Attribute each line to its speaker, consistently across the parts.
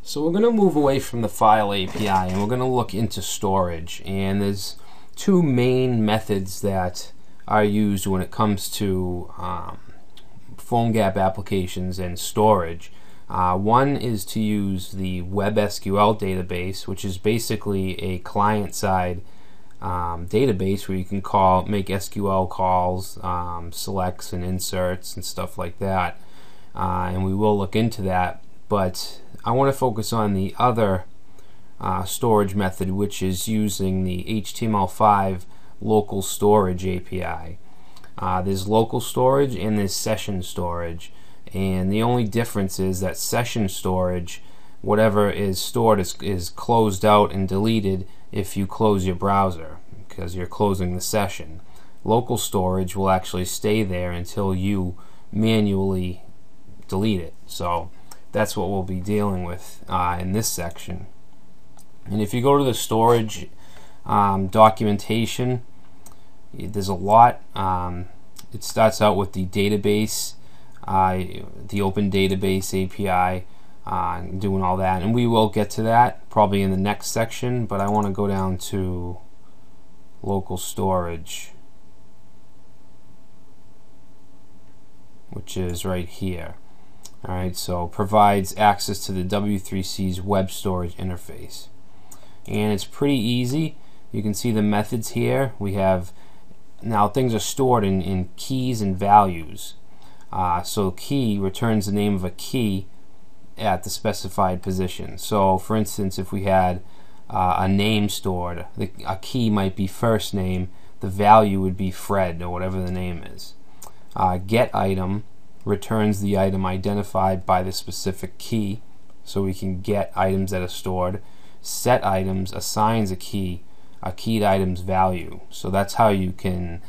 Speaker 1: So we're going to move away from the file API and we're going to look into storage. And there's two main methods that are used when it comes to PhoneGap applications and storage. One is to use the Web SQL database, which is basically a client-side database where you can make SQL calls, selects and inserts and stuff like that. And we will look into that, but I want to focus on the other storage method, which is using the HTML5 local storage API. There's local storage and there's session storage, and the only difference is that session storage, whatever is stored is closed out and deleted if you close your browser, because you're closing the session. Local storage will actually stay there until you manually delete it. So that's what we'll be dealing with in this section. And if you go to the storage documentation, there's a lot. It starts out with the database, the Open Database API, doing all that, and we will get to that probably in the next section, but I want to go down to local storage, which is right here. Alright, so provides access to the W3C's web storage interface. And it's pretty easy. You can see the methods here. We have, now things are stored in keys and values. So key returns the name of a key at the specified position. So for instance, if we had a name stored, a key might be first name, the value would be Fred or whatever the name is. Get item returns the item identified by the specific key, so we can get items that are stored. Set items assigns a keyed item's value. So that's how you can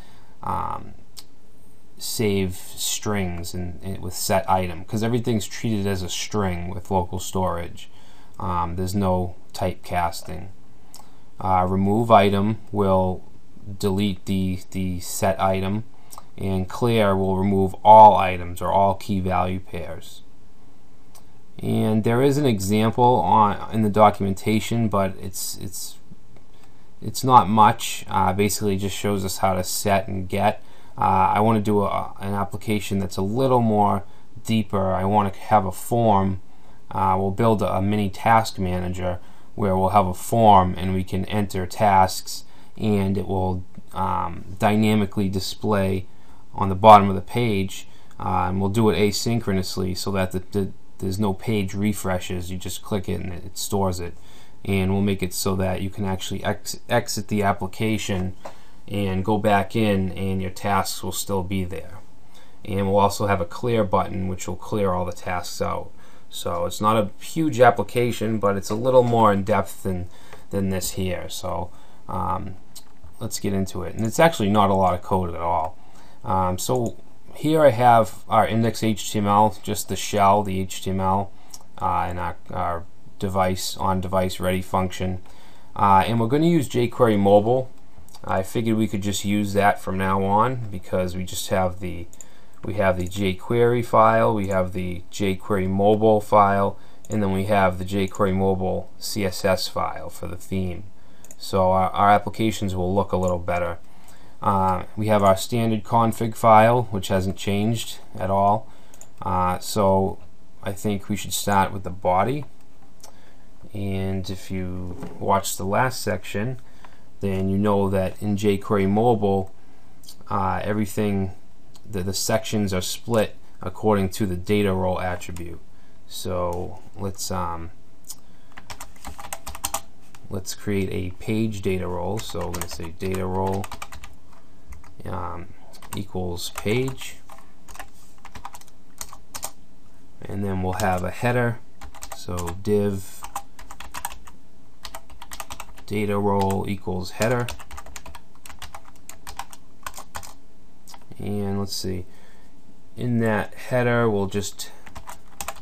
Speaker 1: save strings with set item, because everything's treated as a string with local storage. There's no typecasting. Remove item will delete the set item, and clear will remove all items or all key value pairs. And there is an example in the documentation, but it's not much. Basically just shows us how to set and get. I want to do an application that's a little more deeper. I want to have a form. We'll build a mini task manager where we'll have a form and we can enter tasks, and it will dynamically display on the bottom of the page, and we'll do it asynchronously so that there's no page refreshes. You just click it and it stores it, and we'll make it so that you can actually exit the application and go back in and your tasks will still be there. And we'll also have a clear button which will clear all the tasks out. So it's not a huge application, but it's a little more in depth than this here. So let's get into it. And it's actually not a lot of code at all. So here I have our index.html, just the shell, the HTML, and our on-device ready function. And we're going to use jQuery mobile. I figured we could just use that from now on because we just have the jQuery file, we have the jQuery mobile file, and then we have the jQuery mobile CSS file for the theme. So our applications will look a little better. We have our standard config file, which hasn't changed at all. So I think we should start with the body. And if you watch the last section, then you know that in jQuery mobile, everything, the sections are split according to the data role attribute. So let's create a page data role. So we're going to say data role equals page, and then we'll have a header. So div data role equals header, and let's see, in that header we'll just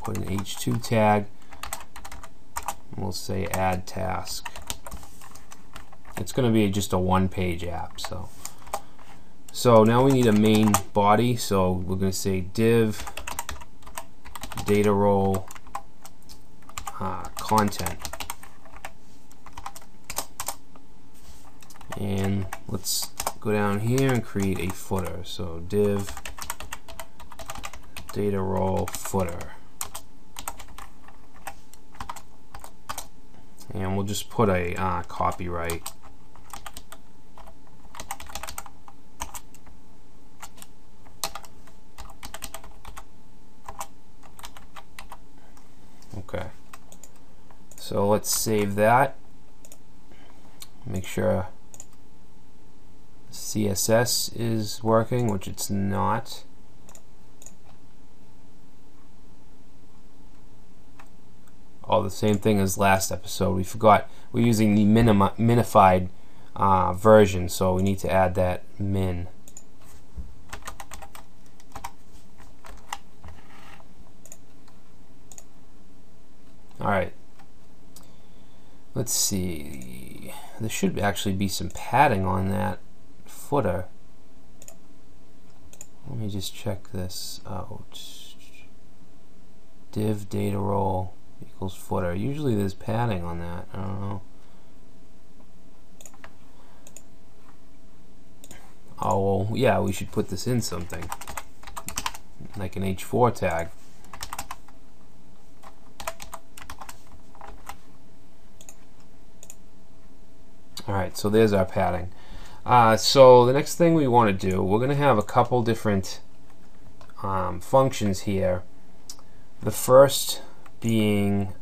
Speaker 1: put an h2 tag, and we'll say add task. It's going to be just a one-page app. So now we need a main body, so we're going to say div data role content. And let's go down here and create a footer. So div data role footer. And we'll just put a copyright. Okay. So let's save that. Make sure CSS is working, which it's not. Oh, the same thing as last episode. We forgot we're using the minified version, so we need to add that min. Alright. Let's see. There should actually be some padding on that footer. Let me just check this out. Div data role equals footer. Usually there's padding on that. I don't know. Oh, well, yeah, we should put this in something. Like an H4 tag. Alright, so there's our padding. So the next thing we want to do, we're going to have a couple different functions here. The first being,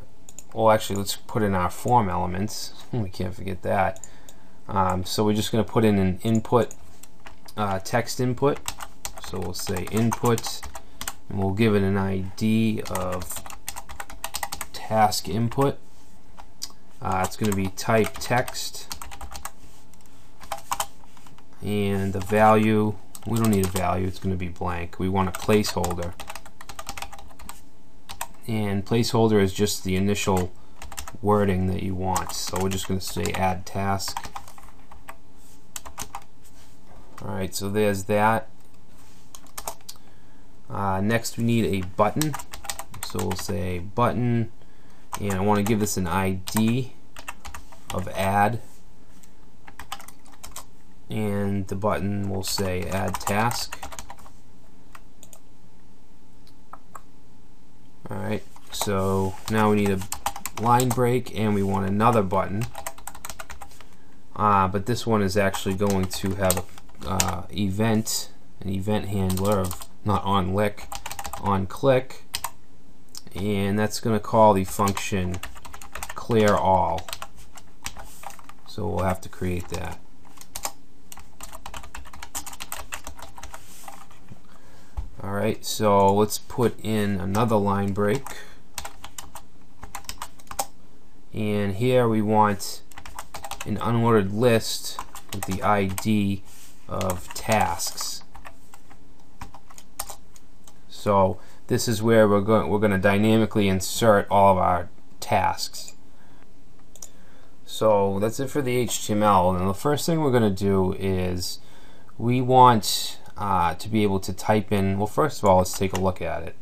Speaker 1: well, actually, let's put in our form elements. We can't forget that. So we're just going to put in an input, text input. So we'll say input, and we'll give it an ID of task input. It's going to be type text. And the value, we don't need a value, it's going to be blank. We want a placeholder. And placeholder is just the initial wording that you want. So we're just going to say add task. Alright, so there's that. Next we need a button. So we'll say button, and I want to give this an ID of add. And the button will say add task. Alright, so now we need a line break and we want another button. But this one is actually going to have an event handler of not on lick, on click, and that's going to call the function clear all. So we'll have to create that. Alright, so let's put in another line break. And here we want an unordered list with the ID of tasks. So this is where we're going to dynamically insert all of our tasks. So that's it for the HTML. And the first thing we're going to do is we want to be able to type in, well, first of all, let's take a look at it.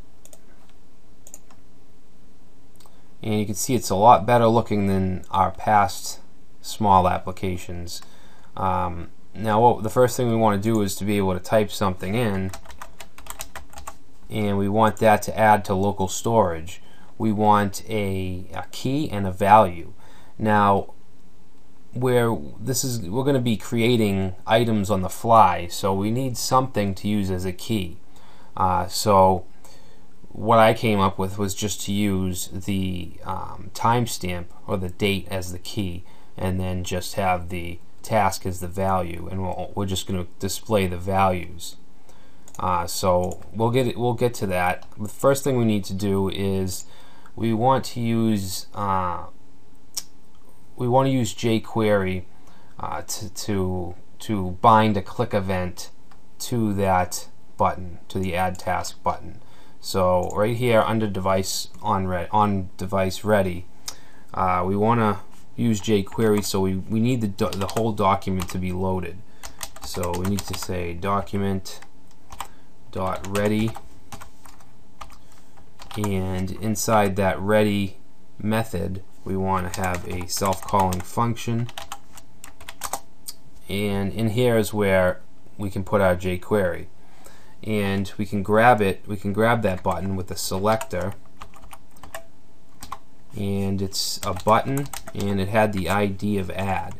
Speaker 1: And you can see it's a lot better looking than our past small applications. Now, the first thing we want to do is to be able to type something in, and we want that to add to local storage. We want a key and a value. Now, we're going to be creating items on the fly, so we need something to use as a key. So what I came up with was just to use the timestamp or the date as the key, and then just have the task as the value, and we're just going to display the values. So we'll get to that. The first thing we need to do is we want to use jQuery to bind a click event to that button, to the add task button. So right here under device on device ready, we want to use jQuery, so we need the whole document to be loaded. So we need to say document.ready, and inside that ready method, we want to have a self-calling function, and in here is where we can put our jQuery, and we can grab that button with the selector, and it's a button and it had the ID of add,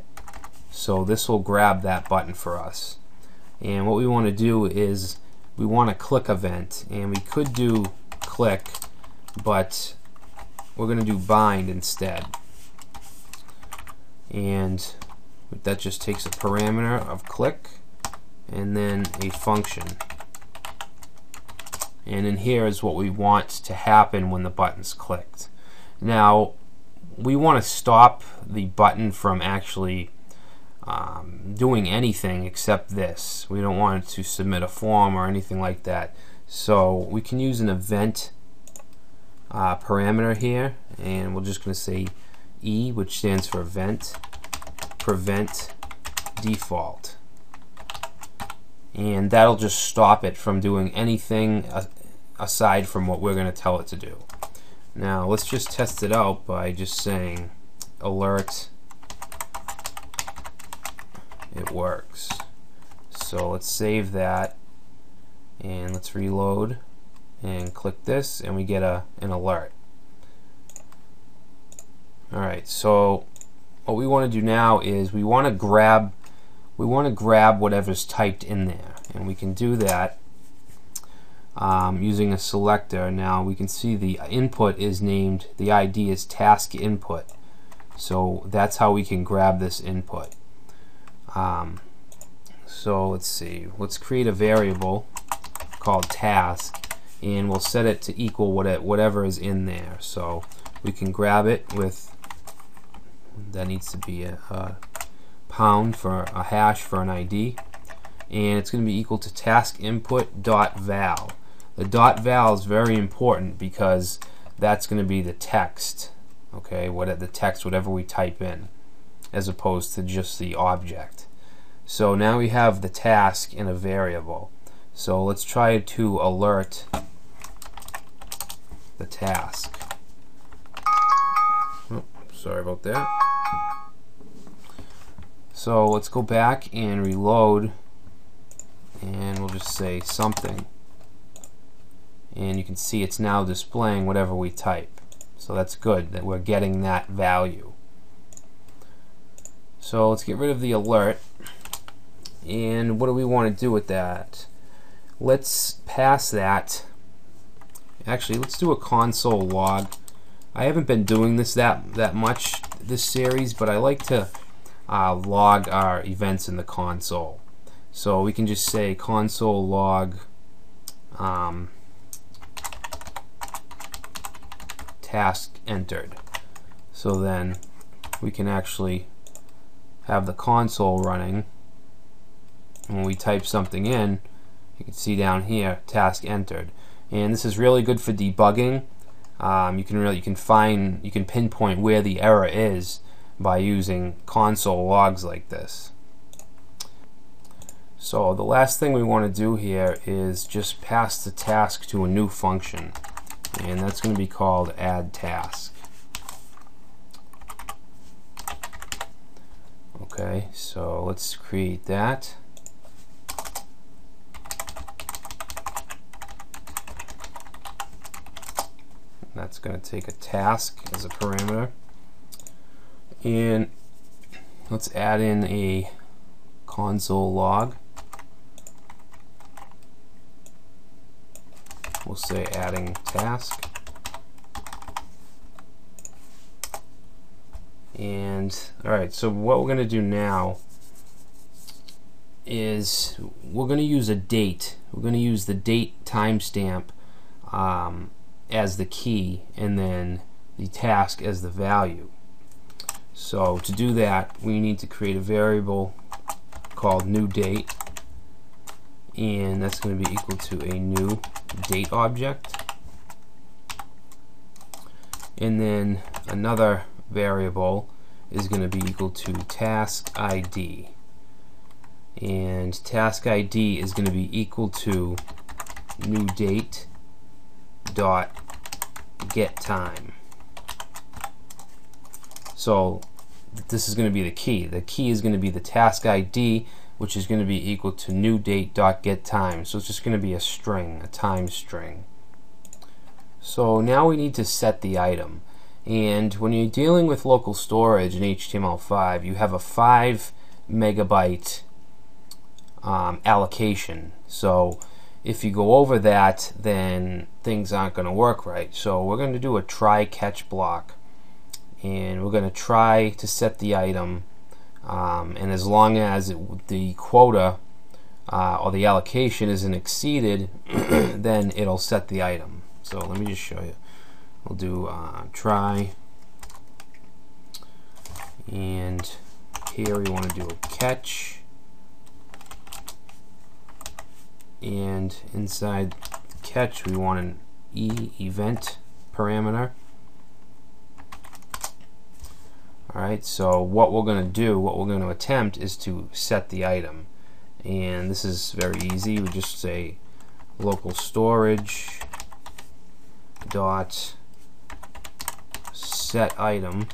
Speaker 1: so this will grab that button for us. And what we want to do is we want a click event, and we could do click, but we're going to do bind instead, and that just takes a parameter of click and then a function, and in here is what we want to happen when the button's clicked. Now we want to stop the button from actually doing anything except this. We don't want it to submit a form or anything like that, so we can use an event parameter here, and we're just going to say E, which stands for event prevent default, and that'll just stop it from doing anything aside from what we're going to tell it to do. Now let's just test it out by just saying alert, it works. So let's save that and let's reload and click this, and we get an alert. Alright, so what we want to do now is we want to grab whatever's typed in there, and we can do that using a selector. Now we can see the input is named, the ID is task input, so that's how we can grab this input. So let's see, let's create a variable called task, and we'll set it to equal whatever is in there. So we can grab it with, that needs to be a pound for a hash for an ID, and it's going to be equal to task input dot val. The dot val is very important because that's going to be the text, okay, the text, whatever we type in, as opposed to just the object. So now we have the task in a variable. So let's try to alert the task. Oh, sorry about that. So let's go back and reload, and we'll just say something, and you can see it's now displaying whatever we type. So that's good that we're getting that value. So let's get rid of the alert, and what do we want to do with that? Let's pass that. Actually, let's do a console log. I haven't been doing this that much this series, but I like to log our events in the console. So we can just say console log task entered. So then we can actually have the console running, and when we type something in, you can see down here task entered. And this is really good for debugging. You can pinpoint where the error is by using console logs like this. So the last thing we want to do here is just pass the task to a new function, and that's going to be called add task. Okay, so let's create that. That's going to take a task as a parameter, and let's add in a console log. We'll say adding task, and alright, so what we're going to do now is we're going to use a date. We're going to use the date timestamp as the key, and then the task as the value. So to do that, we need to create a variable called new date, and that's going to be equal to a new date object, and then another variable is going to be equal to task ID, and task ID is going to be equal to new date dot get time. So this is going to be the key. The key is going to be the task ID, which is going to be equal to new date dot get time. So it's just going to be a string, a time string. So now we need to set the item. And when you're dealing with local storage in HTML5, you have a 5 megabyte allocation. So if you go over that, then things aren't going to work right. So we're going to do a try catch block, and we're going to try to set the item, and as long as the quota or the allocation isn't exceeded, then it'll set the item. So let me just show you. We'll do try, and here we want to do a catch, and inside the catch we want an event parameter. Alright, so what we're going to do, what we're going to attempt is to set the item, and this is very easy. We just say local storage dot set item,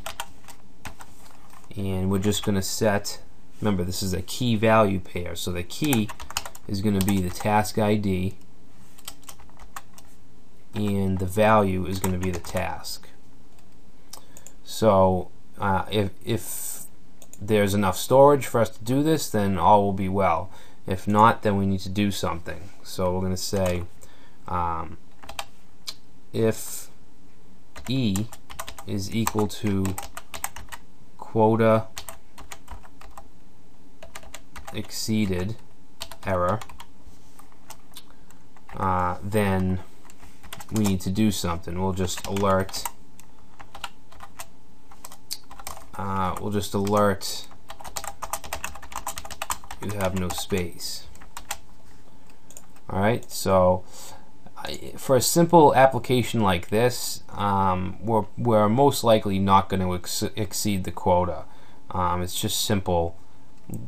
Speaker 1: and we're just going to set, remember this is a key value pair, so the key is going to be the task ID and the value is going to be the task. So if there's enough storage for us to do this, then all will be well. If not, then we need to do something. So we're going to say if E is equal to quota exceeded error, then we need to do something. We'll just alert you have no space. Alright, so for a simple application like this, we're most likely not going to exceed the quota. It's just simple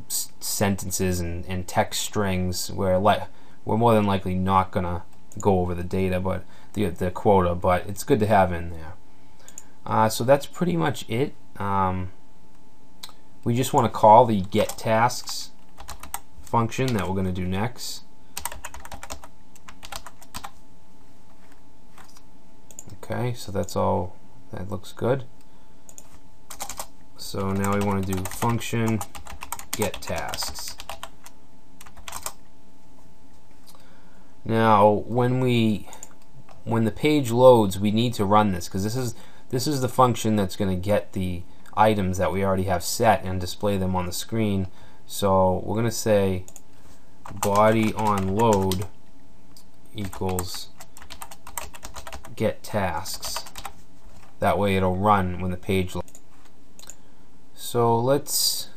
Speaker 1: sentences and text strings where we're more than likely not going to go over the data, but the quota, but it's good to have in there. So that's pretty much it. We just want to call the get tasks function that we're going to do next. Okay, so that's all. That looks good. So now we want to do function get tasks. Now when the page loads, we need to run this, because this is the function that's going to get the items that we already have set and display them on the screen. So we're going to say body on load equals get tasks. That way it'll run when the page loads. So let's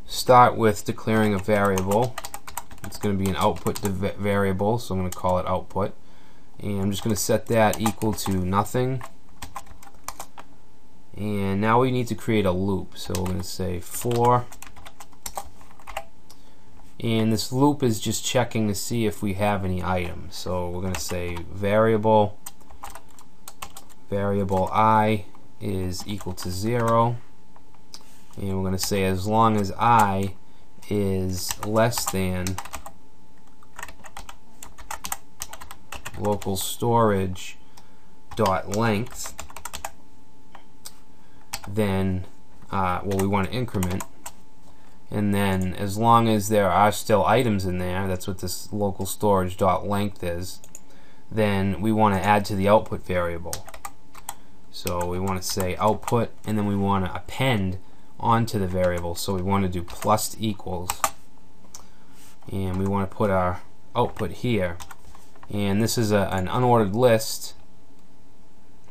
Speaker 1: start with declaring a variable. It's going to be an output variable, so I'm going to call it output, and I'm just going to set that equal to nothing. And now we need to create a loop, so we're going to say for, and this loop is just checking to see if we have any items. So we're going to say variable I is equal to 0, and we're going to say as long as I is less than local storage dot length, then we want to increment, and then as long as there are still items in there, that's what this local storage dot length is, then we want to add to the output variable. So we want to say output, and then we want to append onto the variable. So we want to do plus equals, and we want to put our output here, and this is an unordered list.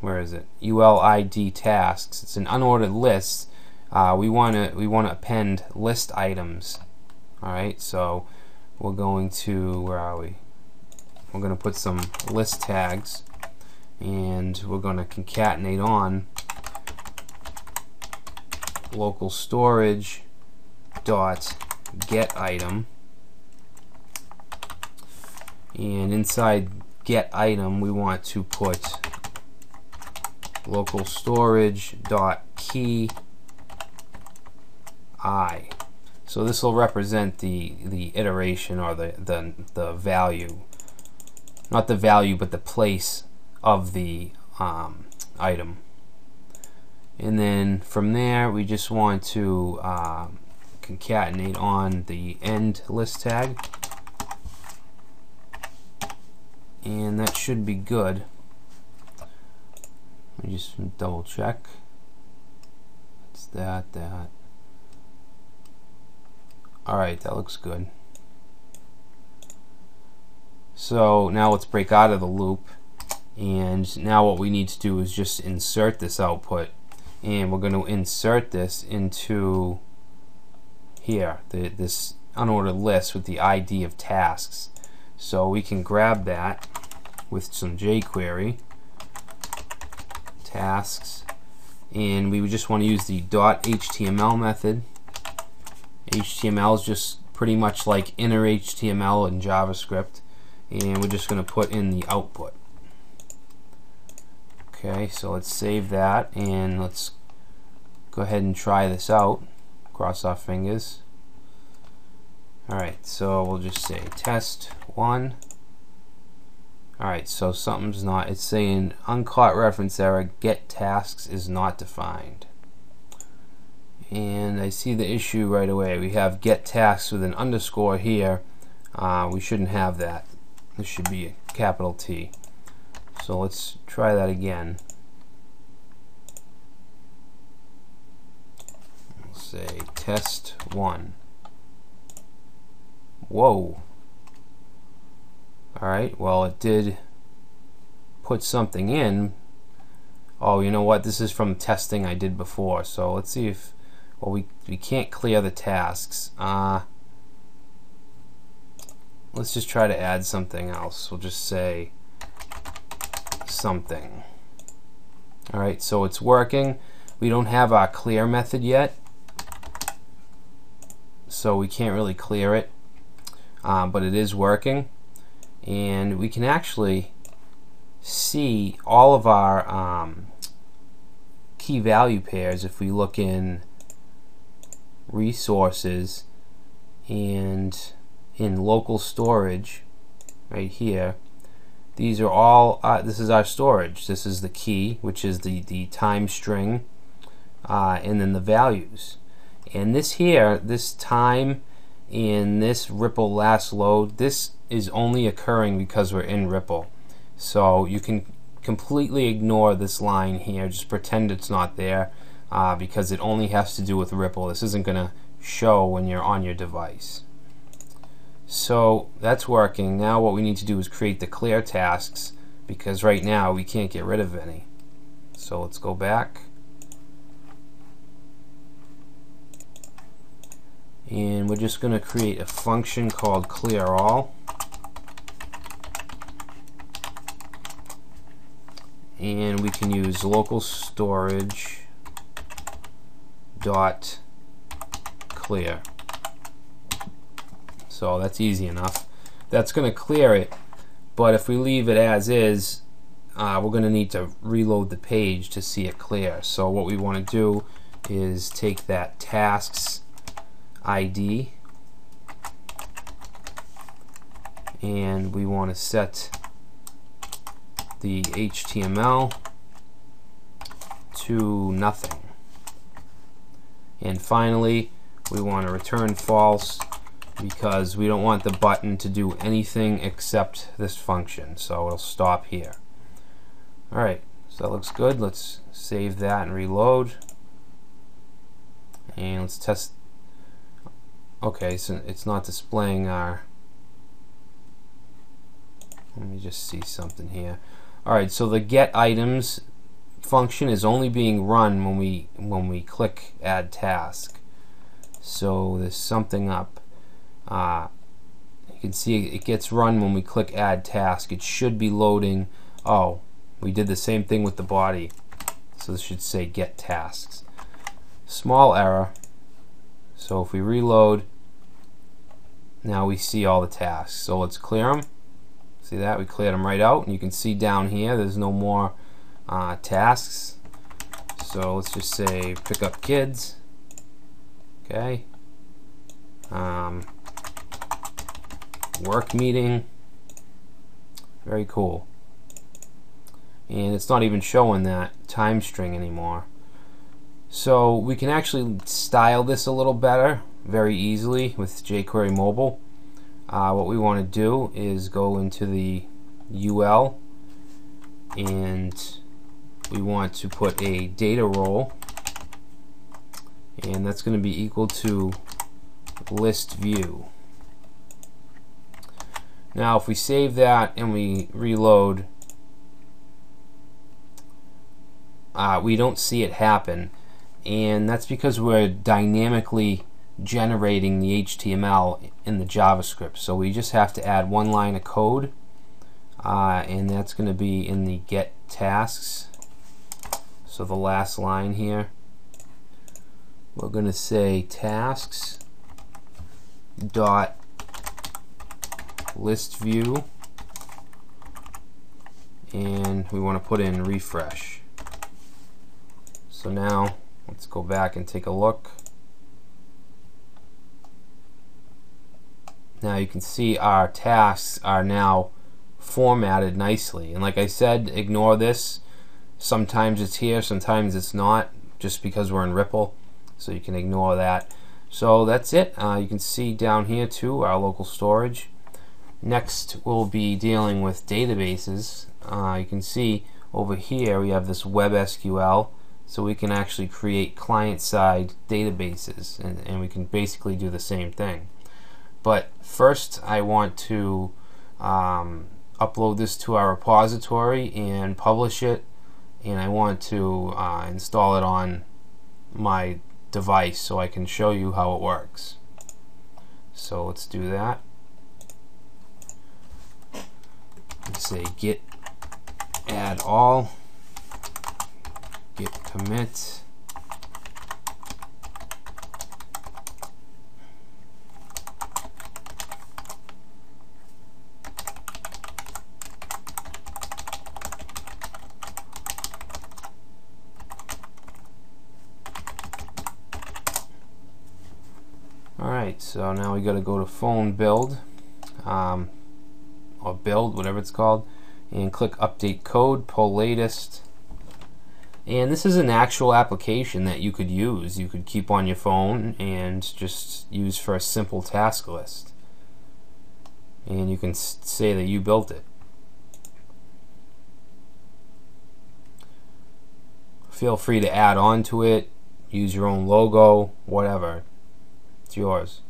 Speaker 1: Where is it? ULID tasks. It's an unordered list. We want to append list items. All right, so we're going to, where are we? We're going to put some list tags, and we're going to concatenate on local storage dot get item, and inside get item we want to put local storage dot key I. So this will represent the iteration, or the value, not the value but the place of the item. And then from there we just want to concatenate on the end list tag, and that should be good. Let me just double check. It's that. Alright, that looks good. So now let's break out of the loop, and now what we need to do is just insert this output, and we're going to insert this into here, this unordered list with the ID of tasks. So we can grab that with some jQuery tasks, and we would just want to use the .html method. HTML is just pretty much like inner HTML in JavaScript, and we're just going to put in the output. Okay, so let's save that, and let's go ahead and try this out. Cross our fingers. Alright, so we'll just say test 1. Alright, so something's not, it's saying uncaught reference error, get tasks is not defined. And I see the issue right away. We have get tasks with an underscore here. We shouldn't have that. This should be a capital T. So let's try that again. We'll say test 1. Whoa. Alright, well, it did put something in. Oh, you know what? This is from testing I did before. So let's see if, well, we can't clear the tasks. Let's just try to add something else. We'll just say something. Alright, so it's working. We don't have our clear method yet, so we can't really clear it, but it is working. And we can actually see all of our key value pairs if we look in resources and in local storage right here. These are all, this is our storage. This is the key, which is the time string, and then the values. And this here, this time and this Ripple last load, this is only occurring because we're in Ripple. So you can completely ignore this line here. Just pretend it's not there, because it only has to do with Ripple. This isn't going to show when you're on your device. So that's working. Now what we need to do is create the clear tasks, because right now we can't get rid of any. So let's go back, and we're just going to create a function called clear all, and we can use local storage dot clear. So that's easy enough. That's going to clear it, but if we leave it as is, we're going to need to reload the page to see it clear. So what we want to do is take that tasks ID, and we want to set the HTML to nothing. And finally, we want to return false, because we don't want the button to do anything except this function. So it'll stop here. Alright, so that looks good. Let's save that and reload. And let's test. Okay, so it's not displaying our... Let me just see something here. Alright, so the get items function is only being run when we click add task. So there's something up. You can see it gets run when we click add task. It should be loading. Oh, we did the same thing with the body, so this should say get tasks. Small error. So if we reload, now we see all the tasks. So let's clear them. See that? We cleared them right out, and you can see down here there's no more tasks. So let's just say pick up kids. Okay. Work meeting. Very cool. And it's not even showing that time string anymore. So we can actually style this a little better very easily with jQuery Mobile. What we want to do is go into the UL, and we want to put a data role, and that's going to be equal to list view. Now if we save that and we reload, we don't see it happen, and that's because we're dynamically generating the HTML in the JavaScript. So we just have to add one line of code, and that's going to be in the get tasks. So the last line here, we're going to say tasks dot list view, and we want to put in refresh. So now let's go back and take a look. Now you can see our tasks are now formatted nicely, and like I said, ignore this. Sometimes it's here, sometimes it's not, just because we're in Ripple, so you can ignore that. So that's it. You can see down here too our local storage. Next we'll be dealing with databases. You can see over here we have this web SQL, so we can actually create client-side databases, and we can basically do the same thing. But first I want to upload this to our repository and publish it, and I want to install it on my device so I can show you how it works. So let's do that. Let's say git add all, git commit, Alright, so now we got to go to phone build, or build, whatever it's called, and click update code, pull latest. And this is an actual application that you could use. You could keep on your phone and just use for a simple task list. And you can say that you built it. Feel free to add on to it, use your own logo, whatever. It's yours.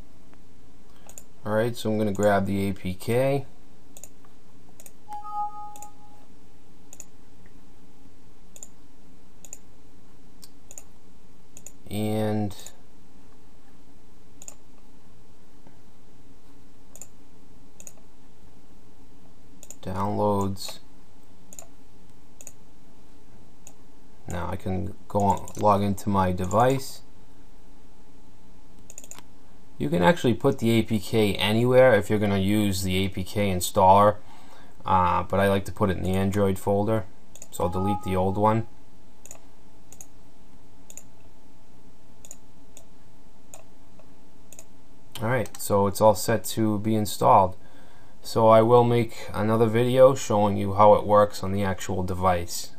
Speaker 1: Alright, so I'm going to grab the APK. And downloads. Now I can go on, log into my device. You can actually put the APK anywhere if you're going to use the APK installer, but I like to put it in the Android folder, so I'll delete the old one. Alright, so it's all set to be installed. So I will make another video showing you how it works on the actual device.